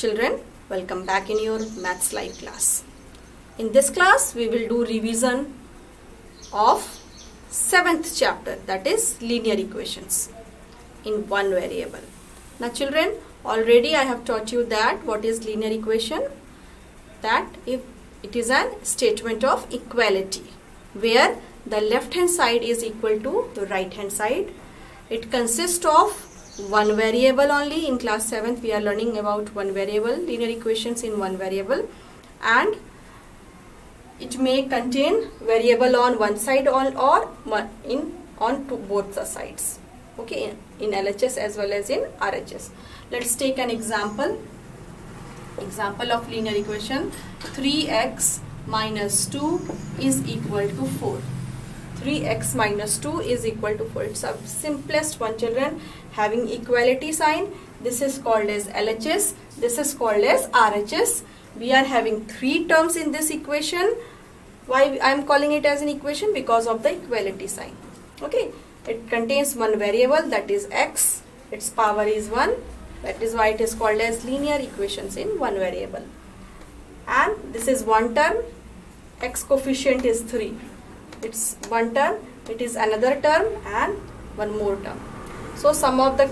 Children, welcome back in your Maths Live class. In this class, we will do revision of 7th chapter, that is linear equations in one variable. Now children, already I have taught you that what is linear equation, that if it is a statement of equality where the left hand side is equal to the right hand side. It consists of one variable only. In class 7th we are learning about one variable, linear equations in one variable, and it may contain variable on one side or on both the sides, okay, in LHS as well as in RHS. Let's take an example of linear equation. 3x minus 2 is equal to 4. 3x minus 2 is equal to 4. It's the simplest one, children, having equality sign. This is called as LHS, this is called as RHS. We are having three terms in this equation. Why I am calling it as an equation? Because of the equality sign. Okay, it contains one variable, that is x, its power is 1. That is why it is called as linear equations in one variable. And this is one term, x coefficient is 3. It's one term, it is another term, and one more term. So some of the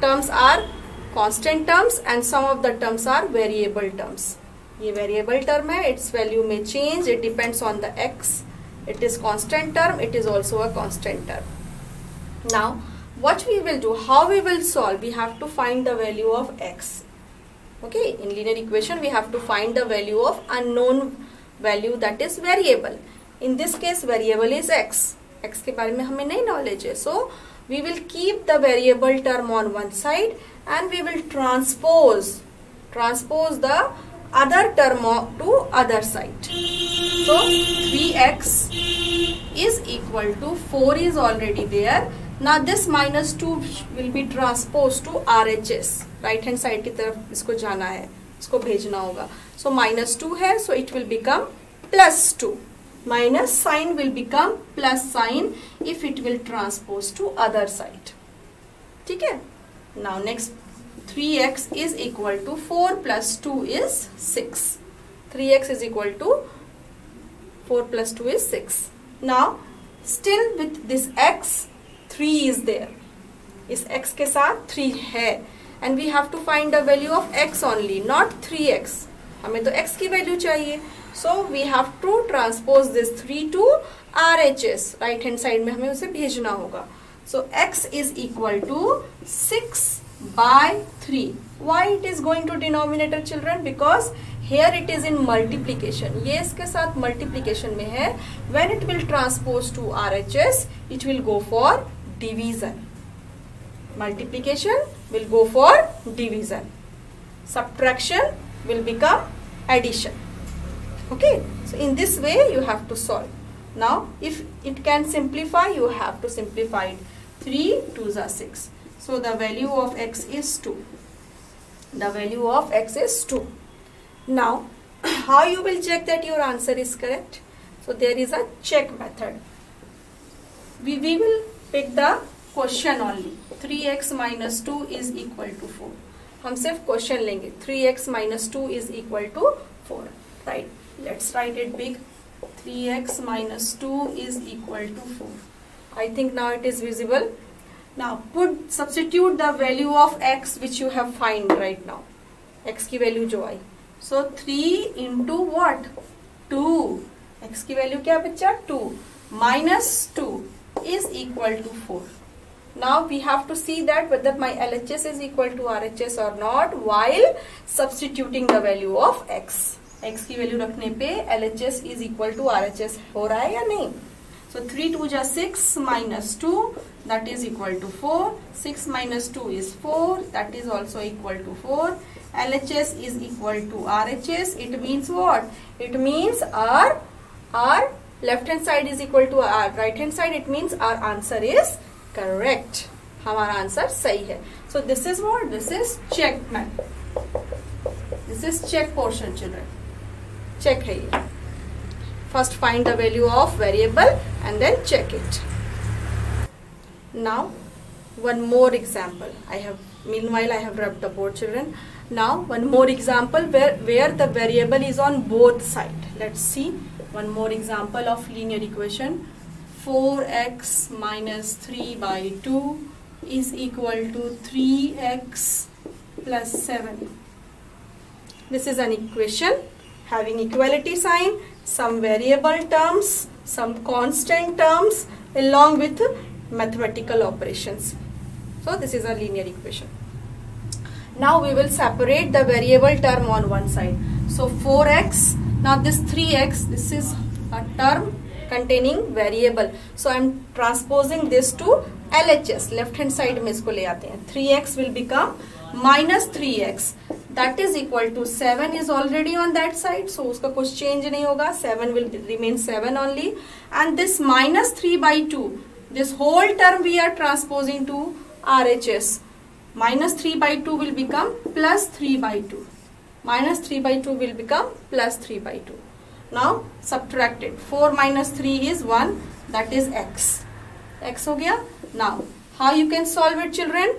terms are constant terms and some of the terms are variable terms. ये variable term है, its value may change, it depends on the x. It is constant term, it is also a constant term. Now what we will do, how we will solve? We have to find the value of x. Okay, in linear equation we have to find the value of unknown value, that is variable. In this case variable is x. X के बारे में हमें नहीं knowledge है. So we will keep the variable term on one side and we will transpose the other term to other side. So 3x is equal to 4 is already there. Now this minus 2 will be transposed to RHS. Right hand side की तरफ इसको जाना है, इसको भेजना होगा. So minus 2 है, so it will become plus 2. Minus sign will become plus sign if it will transpose to other side. ठीक है? Now next, 3x is equal to 4 plus 2 is 6. 3x is equal to 4 plus 2 is 6. Now still with this x, 3 is there. इस x के साथ 3 है. And we have to find the value of x only, not 3x. हमें तो x की value चाहिए. So we have to transpose this 3 to RHS. Right hand side में हमें उसे भेजना होगा. So x is equal to 6 by 3. Why it is going to denominator, children? Because here it is in multiplication. ये इसके साथ multiplication में है. When it will transpose to RHS, it will go for division. Multiplication will go for division. Subtraction will become addition. Okay, so in this way you have to solve. Now if it can simplify, you have to simplify it. 3 2s are 6. So the value of x is 2. The value of x is 2. Now how you will check that your answer is correct? So there is a check method. We will pick the question only. 3x minus 2 is equal to 4. हम सिर्फ question लेंगे. 3x minus 2 is equal to 4. Right. Let's write it big. 3x minus 2 is equal to 4. I think now it is visible. Now substitute the value of x which you have find right now. X की value जो आई. So 3 into what? 2. X की value क्या बच्चा? 2. Minus 2 is equal to 4. Now we have to see that whether my LHS is equal to RHS or not while substituting the value of x. x की value रखने पे LHS is equal to RHS हो रहा है या नहीं? So 3 2 जा 6 minus 2, that is equal to 4. 6 minus 2 is 4, that is also equal to 4. LHS is equal to RHS. It means what? It means our left hand side is equal to our right hand side. It means our answer is correct. हमारा answer सही है. So this is what? This is check method. This is check portion, children. Check है ये. First find the value of variable and then check it. Now one more example. Meanwhile I have rubbed the board, children. Now one more example where the variable is on both sides. Let's see one more example of linear equation. 4x minus 3 by 2 is equal to 3x plus 7. This is an equation having equality sign, some variable terms, some constant terms along with mathematical operations. So this is a linear equation. Now we will separate the variable term on one side. So 4x, now this 3x, this is a term containing variable. So I am transposing this to LHS, left hand side में इसको ले आते हैं. 3x will become minus 3x, that is equal to 7 is already on that side, so उसका कुछ change नहीं होगा, 7 will remain 7 only, and this minus 3 by 2, this whole term we are transposing to RHS. Minus 3 by 2 will become plus 3 by 2. Minus 3 by 2 will become plus 3 by 2. Now subtract it. 4 minus 3 is 1, that is x. X हो गया. Now how you can solve it, children?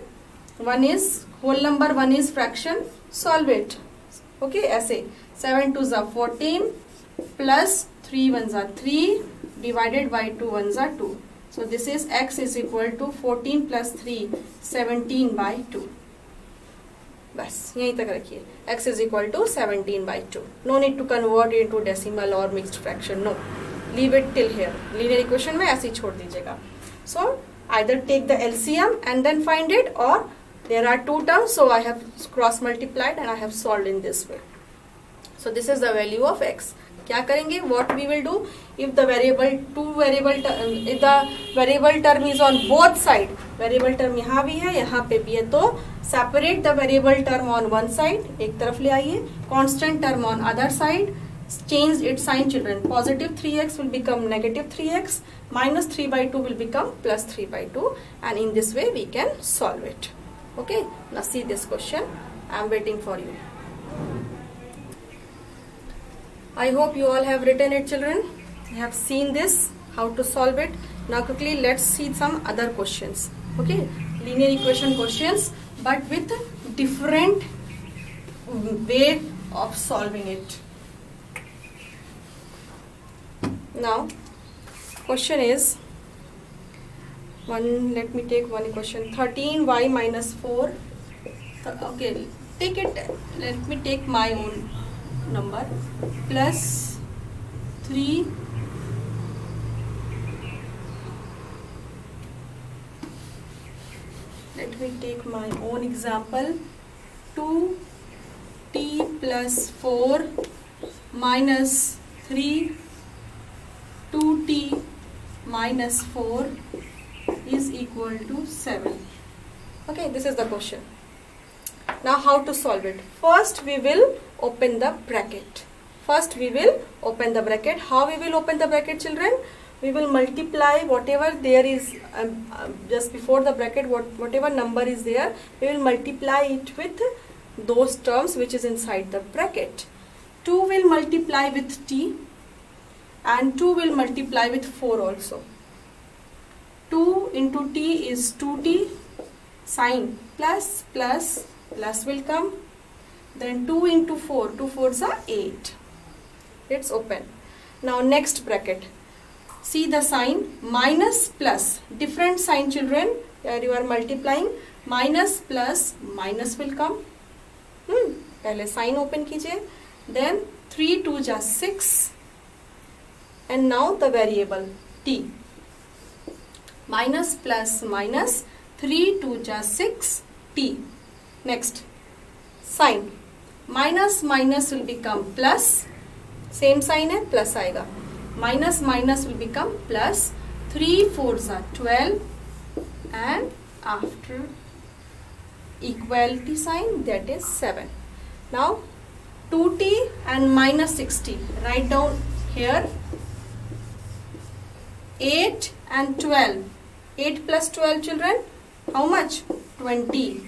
One is whole number, one is fraction. Solve it. Okay, ऐसे 7 2s are 14 plus 3 1s are 3 divided by 2 1s are 2. So this is x is equal to 14 plus 3, 17 by 2. बस यहीं तक रखिए. X is equal to 17 by 2. No need to convert it into decimal or mixed fraction. No. Leave it till here. Linear equation में ऐसे ही छोड़ दीजिएगा. So either take the LCM and then find it, or there are two terms, so I have cross multiplied and I have solved in this way. So this is the value of x. क्या करेंगे? What we will do if the variable if the variable term is on both side, variable term यहाँ भी है यहाँ पे भी है, तो separate the variable term on one side, एक तरफ ले आइए, constant term on other side, change its sign, children. Positive 3x will become negative 3x, minus 3 by 2 will become plus 3 by 2, and in this way we can solve it. Okay, now see this question. I am waiting for you. I hope you all have written it, children. You have seen this, how to solve it. Now quickly let's see some other questions. Okay, linear equation questions, but with different way of solving it. Now question is one, let me take one question. 13y minus 4. Okay, take it, let me take my own number, plus 3 let me take my own example. 2t plus 4 minus 3, 2t minus 4 is equal to 7. Okay, this is the question. Now how to solve it? First we will open the bracket. First we will open the bracket. How we will open the bracket, children? We will multiply whatever there is just before the bracket, whatever number is there, we will multiply it with those terms which is inside the bracket. 2 will multiply with t and 2 will multiply with 4 also. 2 into t is 2t, sign plus plus plus will come, then 2 into 4, 2 4s are 8. It's open. Now next bracket, see the sign minus plus, different sign, children. Here you are multiplying, minus plus minus will come. पहले sign open कीजिए, then 3 2 जा 6, and now the variable t. Minus plus minus, 3 2 जा 6 t. Next sign, minus minus will become plus, same sign है, plus आएगा, minus minus will become plus, 3 4s are 12, and after equality sign, that is 7. Now 2t and minus 6t, write down here. 8 and 12, 8 plus 12, children, how much? 20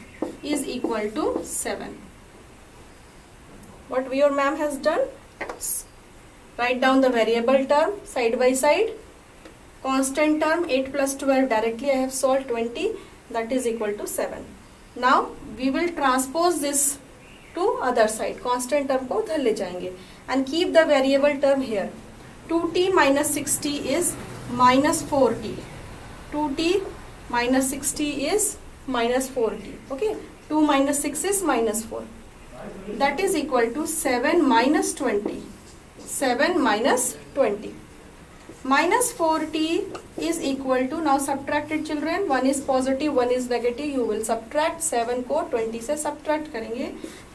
is equal to 7. What your ma'am has done? Write down the variable term side by side. Constant term 8 plus 12, directly I have solved 20, that is equal to 7. Now we will transpose this to other side, constant term को उधर ले जाएंगे and keep the variable term here. 2t minus 6t is minus 4t. 2t minus 6t is minus 4t. Okay, 2 minus 6 is minus 4. That is equal to 7 minus 20. 7 minus 20. Minus 4t is equal to, now subtracted children, one is positive, one is negative. You will subtract 7 को 20 से subtract करेंगे.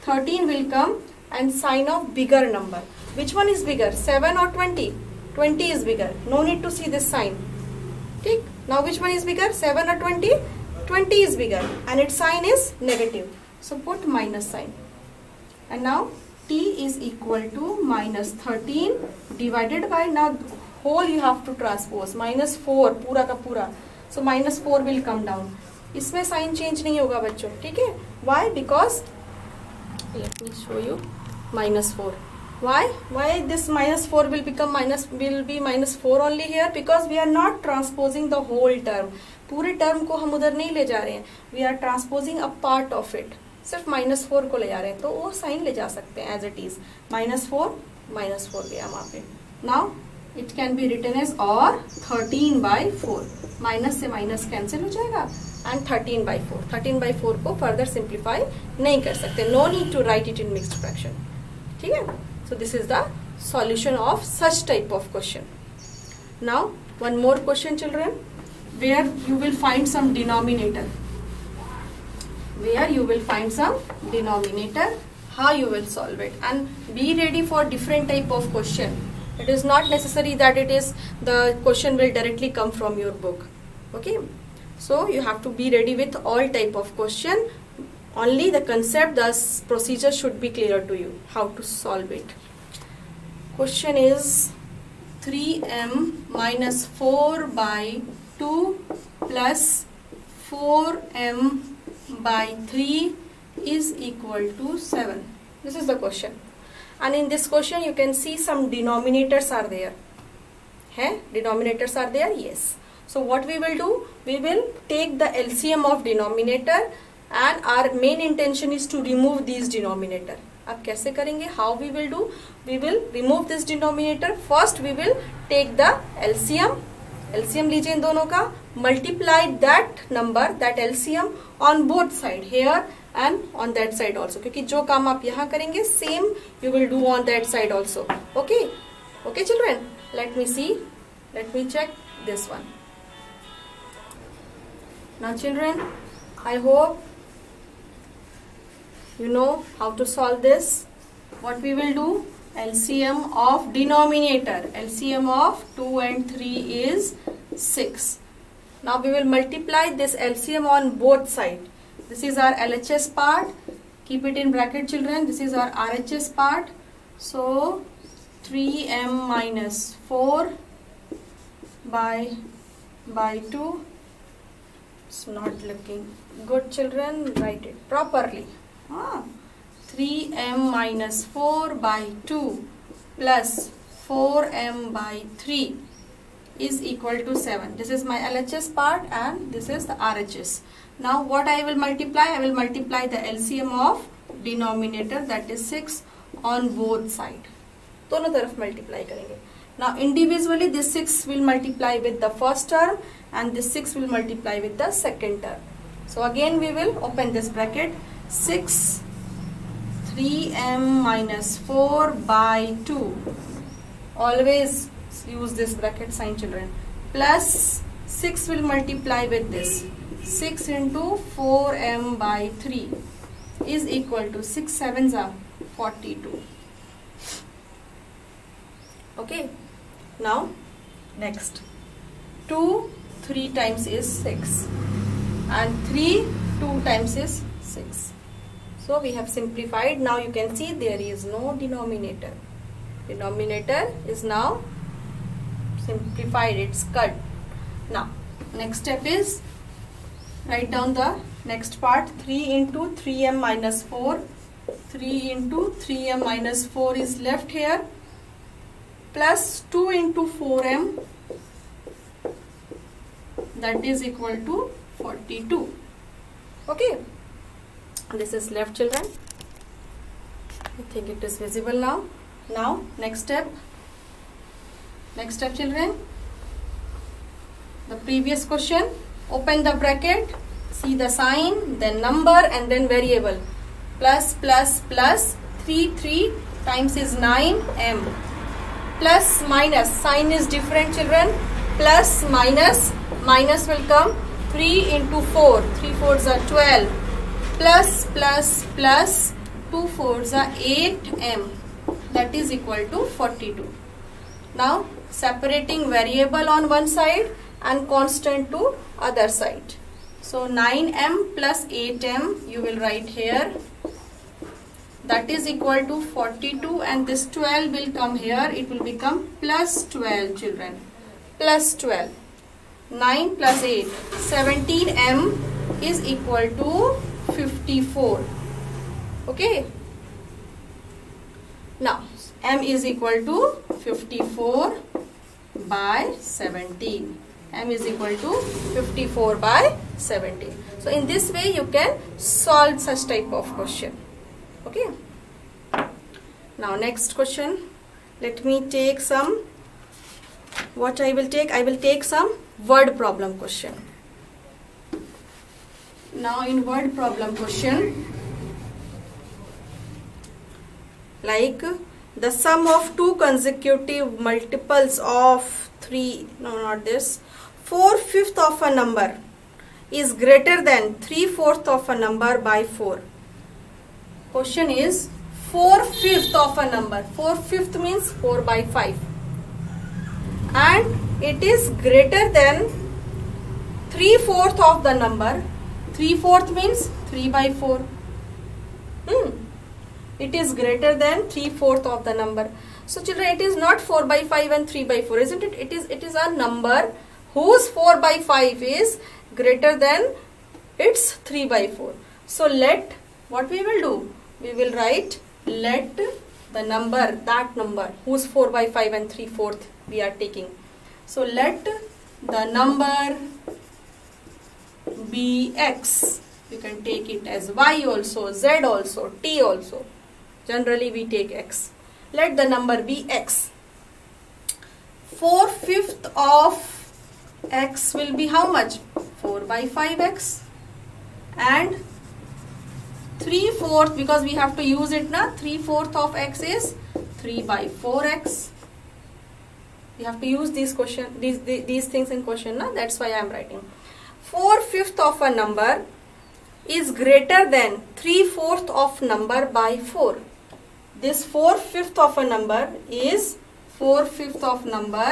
13 will come and sign of bigger number. Which one is bigger, 7 or 20? 20 is bigger. No need to see this sign. ठीक. Now which one is bigger, 7 or 20? 20 is bigger and its sign is negative. So put minus sign. And now t is equal to minus 13 divided by, now whole you have to transpose, minus 4 पूरा का पूरा. So minus 4 will come down. इसमें sign change नहीं होगा बच्चों, ठीक है. Why? Because let me show you minus 4. Why this minus 4 will be minus 4 only here? Because we are not transposing the whole term. पूरे टर्म को हम उधर नहीं ले जा रहे हैं. We are transposing a part of it. सिर्फ minus 4 को ले जा रहे हैं, तो वो साइन ले जा सकते हैं as it is. minus 4 गया वहाँ पे. Now it can be written as or 13 by 4. Minus से माइनस कैंसिल हो जाएगा एंड 13 by 4. 13 by 4 को फर्दर सिंप्लीफाई नहीं कर सकते. No need to write it in mixed fraction. ठीक है. So this is the solution of such type of question. Now one more question children, where you will find some denominator. How you will solve it, and be ready for different type of question. It is not necessary that the question will directly come from your book. Okay, so you have to be ready with all type of question. Only the concept, the procedure should be clear to you how to solve it. Question is 3m minus 4 by 2 plus 4m by 3 is equal to 7. This is the question, and in this question you can see some denominators are there. Denominators are there, yes. So what we will do, we will take the LCM of denominator, and our main intention is to remove these denominator. अब कैसे करेंगे? How we will do? We will remove this denominator. First we will take the LCM. LCM लीजिए इन दोनों का, multiply that number, that LCM on both side, here and on that side also, क्योंकि जो काम आप यहाँ करेंगे same you will do on that side also. Okay, okay children, let me see, let me check this one. Now children, I hope you know how to solve this. What we will do, LCM of denominator, LCM of 2 and 3 is 6. Now we will multiply this LCM on both sides. This is our LHS part. Keep it in bracket children. This is our RHS part. So 3m minus 4 by 2. It's not looking good children. Write it properly. 3m minus 4 by 2 plus 4m by 3 is equal to 7. This is my LHS part and this is the RHS. Now what I will multiply? I will multiply the LCM of denominator, that is 6, on both side. दोनों तरफ multiply करेंगे. Now individually this 6 will multiply with the first term and this 6 will multiply with the second term. So again we will open this bracket. 6 3m minus 4 by 2. Always use this bracket sign children. Plus 6 will multiply with this. 6 into 4m by 3 is equal to 6 7s are 42. Okay. Now next 2 3 times is 6 and 3 2 times is 6. So we have simplified. Now you can see there is no denominator. Denominator is now simplified, it's cut. Now next step is write down the next part. 3 into 3m minus 4. 3 into 3m minus 4 is left here, plus 2 into 4m, that is equal to 42. Okay, this is left children. I think it is visible now. Now next step children, the previous question, open the bracket, see the sign, then number and then variable. Plus plus plus 3 times is 9m. Plus minus, sign is different children. Plus minus, minus will come 3 into 4, 3 4s are 12. Plus plus plus 2 4s are 8m, that is equal to 42. Now separating variable on one side and constant to other side. So 9m plus 8m you will write here, that is equal to 42, and this 12 will come here, it will become plus 12 children, plus 12. 9 plus 8, 17m is equal to 54. Okay. Now m is equal to 54 by 17. M is equal to 54 by 17. So in this way you can solve such type of question. Okay. Now next question. Let me take some. What I will take? I will take some word problem question. Now in word problem question, like the sum of two consecutive multiples of 4/5 of a number is greater than 3/4 of a number by 4. Question is 4/5 of a number. 4/5 means 4 by 5. And it is greater than 3/4 of the number. 3/4 means 3 by 4. It is greater than 3/4 of the number. So children, it is not 4 by 5 and 3 by 4, isn't it? It is a number whose 4 by 5 is greater than its 3 by 4. So what we will do? We will write, let the number, that number whose 4 by 5 and 3/4 we are taking. So let the number be x. You can take it as y also, z also, t also. Generally we take x. Let the number be x. 4/5 of x will be how much? 4 by 5x. And 3/4, because we have to use it now, 3/4 of x is 3 by 4x. We have to use these things in question now. That's why I am writing. 4/5 of a number is greater than 3/4 of number by 4. This 4/5 of a number is 4/5 of number.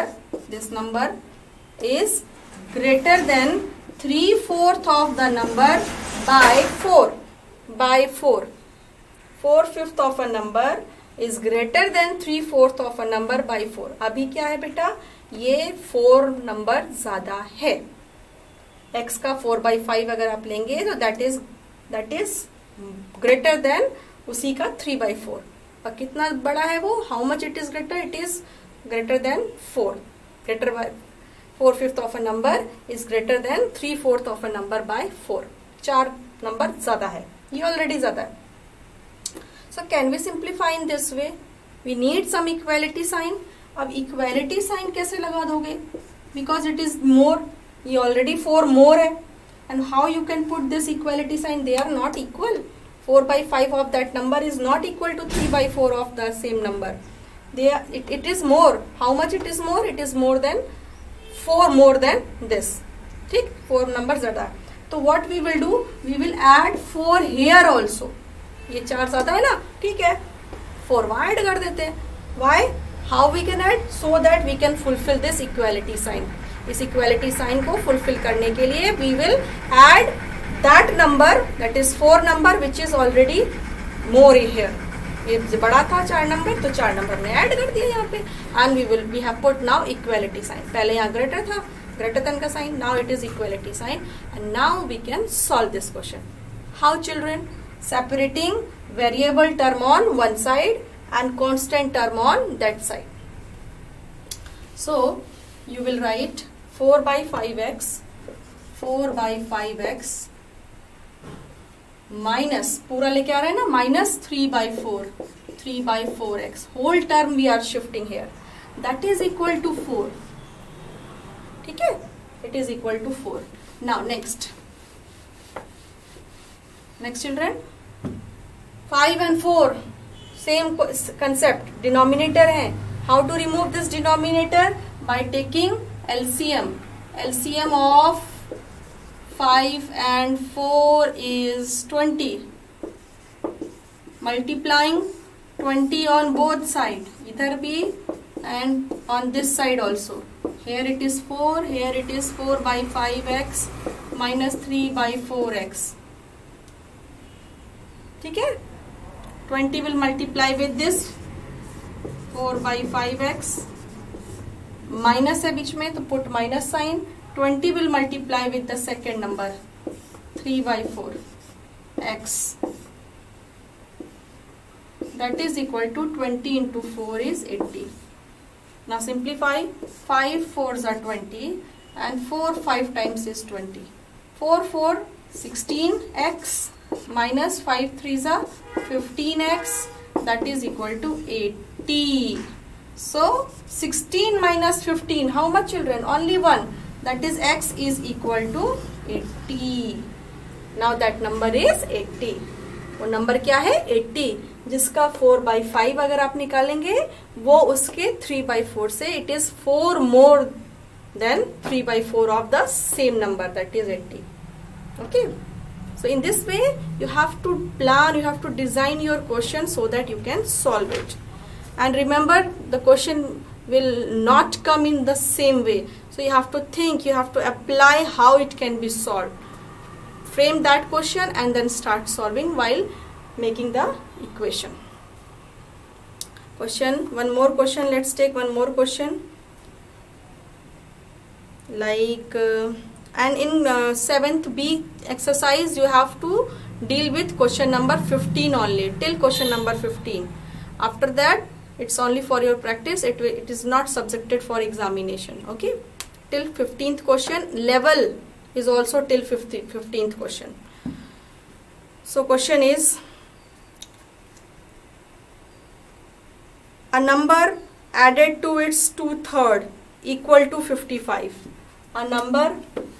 This number is greater than 3/4 of the number by 4. By 4. 4/5 of a number is greater than 3/4 of a number by 4. अभी क्या है बेटा? ये 4 number ज़्यादा है. x का 4 by 5 अगर आप लेंगे तो that is greater than उसी का 3 by 4. और कितना बड़ा है वो? How much it is greater? It is greater than 4. Greater by 4/5 of a number is greater than 3/4 of a number by 4. 4 number ज़्यादा है. ये already ज़्यादा है. So can we simplify in this way? We need some equality sign. अब equality sign कैसे लगा दोगे? Because it is more. ये already 4 more है. And how you can put this equality sign? They are not equal. 4 by 5 of that number is not equal to 3 by 4 of the same number. It is more. How much it is more? It is more than 4 more than this. ठीक? 4 number ज़्यादा. तो what we will do? We will add 4 here also. ये 4 ज़्यादा है ना? ठीक है. 4 वहाँ ऐड कर देते हैं. Why? How we can add? So that we can fulfill this equality sign. इस equality sign को fulfill करने के लिए we will add that number, that is 4 number which is already more here. ये बड़ा था 4 नंबर, तो 4 नंबर में ऐड कर दिया यहाँ पे. And we have put now equality sign. पहले यहाँ greater था, greater than का sign. Now it is equality sign, and now we can solve this question. How children? Separating variable term on one side and constant term on that side. So you will write 4 by 5x, 4 by 5x minus, पूरा लेके आ रहे हैं ना, minus 3 by 4. 3/4x. Whole term we are shifting here. That is equal to 4. ठीक है? It is equal to 4. Now next children, 5 and 4 same concept. Denominator है. How to remove this denominator? By taking LCM. LCM of 5 and 4 is 20. Multiplying 20 on both sides, इधर भी and on this side also. Here it is 4, here it is 4/5x minus 3/4x. ठीक है? 20 will multiply with this 4/5x. Minus है बीच में तो put minus sign. 20 will multiply with the second number 3/4x. That is equal to 20 into 4 is 80. Now simplify. 5 4s are 20 and 4 5 times is 20. 4 4 16x minus 5 3s are 15x. That is equal to 80. So 16 minus 15, how much children? Only 1. That is x is equal to 80. Now that number is 80. वो number क्या है? 80. जिसका 4/5 अगर आप निकालेंगे वो उसके 3/4 से it is 4 more than 3/4 of the same number, that is 80. Okay. So in this way you have to plan, you have to design your question so that you can solve it. And remember, the question will not come in the same way. So you have to think, you have to apply how it can be solved. Frame that question and then start solving while making the equation. One more question. Let's take one more question. Like, and in 7th B exercise, you have to deal with question number 15 only, till question number 15. After that, it's only for your practice. It is not subjected for examination. Okay, till 15th question. Level is also till 15th question. So question is, a number added to its 2/3 equal to 55. A number,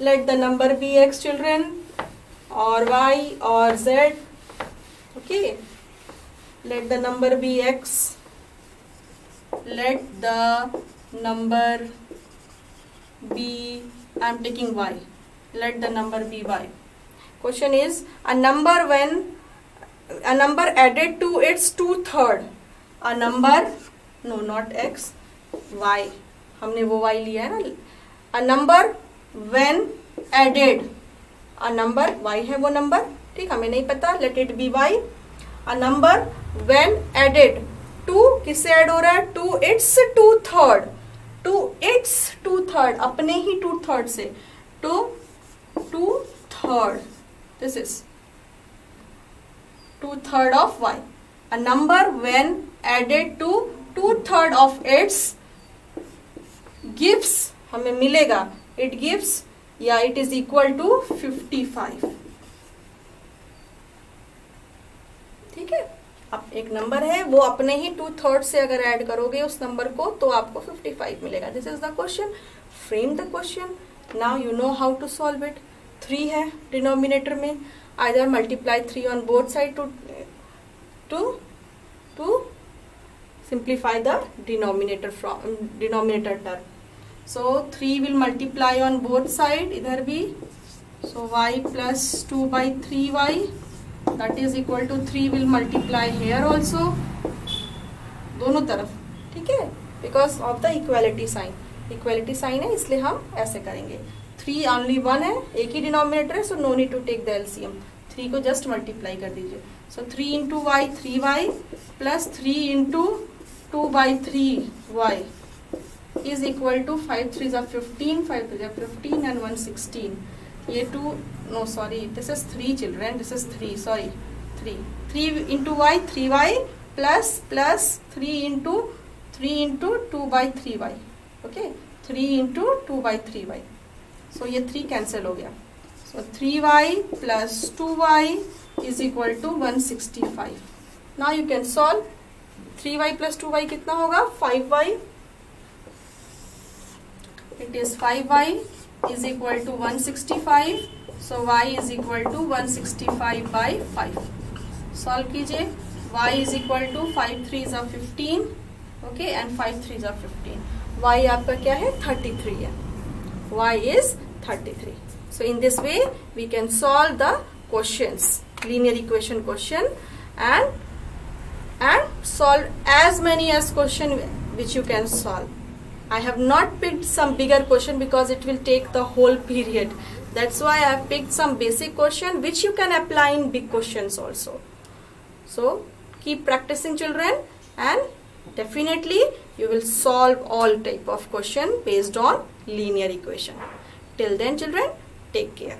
let the number be x children, or y or z. Okay, let the number be x, let the number be, I am taking y, let the number be y. Question is, a number added to its 2/3, a number, no not x, y, हमने वो y लिया है ना. A number when added, a number y है वो number, ठीक, हमें नहीं पता, let it be y. A number when added to, किससे ऐड हो रहा है? To its 2/3, to its 2/3, अपने ही 2/3 से, to 2/3, this is 2/3 of y. A number when added to 2/3 of its gives, हमें मिलेगा, it gives, या it is equal to 55. ठीक है, अब एक नंबर है वो अपने ही 2/3 से अगर ऐड करोगे उस नंबर को तो आपको 55 मिलेगा. This is the question. Frame the question. Now you know how to solve it. 3 है डिनोमिनेटर में, either multiply 3 on both side to simplify the denominator term. So 3 will multiply on both side, इधर भी, so y plus 2/3y, that is equal to 3 will multiply here also, दोनों तरफ, ठीक है, because of the equality sign. equality sign है इसलिए हम ऐसे करेंगे. 3 only 1 है, एक ही डिनोमिनेटर है, so no need to take the LCM. 3 को just multiply कर दीजिए. So 3 into y 3y plus 3 into 2/3y is equal to 5 3s are 15, 5 3s are 15 and 1 16. ये 2, no sorry, this is 3 children, this is 3, sorry, 3 into y 3y plus 3 into 2/3y. Okay, 3 into 2/3y. So ये 3 cancel हो गया. So 3y plus 2y is equal to 165. Now you can solve. 3y plus 2y कितना होगा 5y. It is 5y is equal to 165. So y is equal to 165 by 5. Solve कीजिए. y is equal to 5 3s are 15. Okay, and 5 3s are 15. y आपका क्या है 33 है. y is 33. So in this way we can solve the questions, linear equation question, and solve as many as question which you can solve. I have not picked some bigger question because it will take the whole period. That's why I have picked some basic question which you can apply in big questions also. So keep practicing, children, and definitely you will solve all type of question based on linear equation. Till then, children, take care.